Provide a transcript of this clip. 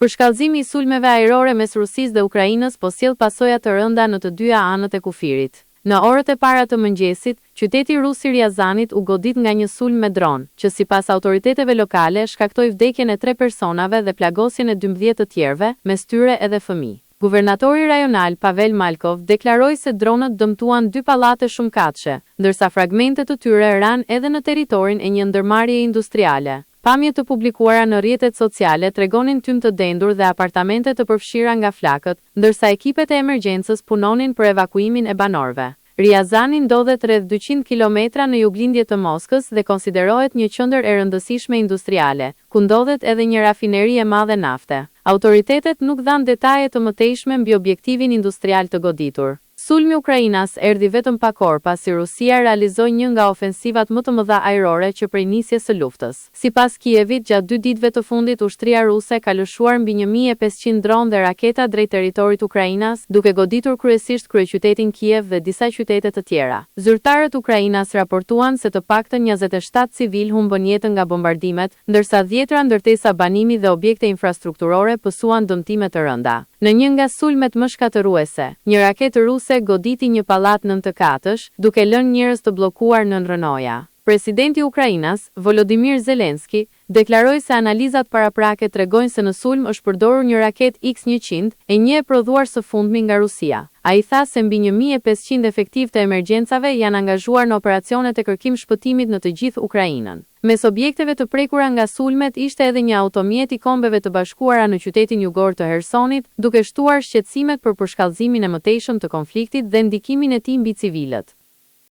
Përshkallëzimi I sulmeve ajrore mes Rusisë dhe Ukrainës po sjell pasoja të rënda në të dyja anët e kufirit. Në orët e para të mëngjesit, qyteti rus I Ryazanit u godit nga një sulm me dron, që sipas autoriteteve lokale shkaktoi vdekjen e 3 personave dhe plagosjen e 12 të tjerëve, mes tyre edhe fëmijë. Guvernatori rajonal Pavel Malkov deklaroi se dronët dëmtuan 2 pallate shumëkatëshe, ndërsa fragmente të tyre ranë edhe në territorin e një ndërmarrjeje industriale. Pamje të publikuara në rrjetet sociale tregonin tym të dendur dhe apartamente të përfshira nga flakët, ndërsa ekipet e emergjencës punonin për evakuimin e banorëve. Ryazani ndodhet rreth 200 kilometra në juglindje të Moskës dhe konsiderohet një qendër e rëndësishme industriale, ku ndodhet edhe një rafineri e madhe nafte. Autoritetet nuk dhanë detaje të mëtejshme mbi objektivin industrial të goditur. Sulmi Ukrainas erdhi vetëm pak orë pasi Rusia realizoi një nga ofensivat më të mëdha ajrore që prej nisjes së luftës. Sipas Kievit, gjatë 2 ditëve të fundit ushtria ruse ka lëshuar mbi 1500 dronë dhe raketa drejt territorit Ukrainas, duke goditur kryesisht kryeqytetin Kiev dhe disa qytete të tjera. Zyrtarët Ukrainas raportuan se të paktën 27 civil humbën jetën nga bombardimet, ndërsa 10 ndërtesa banimi dhe objekte infrastrukturore pësuan dëmtime të rënda. Në një nga sulmet më shkatëruese, një raketë ruse goditi një pallat 9 katësh, duke lënë njerëz të bllokuar nën rrënoja. Presidenti I Ukrainas, Volodymyr Zelensky, deklaroi se analizat paraprake tregojnë se në sulm është përdorur një raketë X-100, e një e prodhuar së fundmi nga Rusia. Ai tha se mbi 1500 efektiv të emergjencave janë angazhuar në operacionet e kërkim shpëtimit në të gjithë Ukrainën. Mes objekteve të prekura nga sulmet ishte edhe një automjet I Kombeve të Bashkuara në qytetin jugor të Hersonit, duke shtuar shqetësimet për përshkallëzimin e mëtejshëm të konfliktit dhe ndikimin e tij mbi civilët.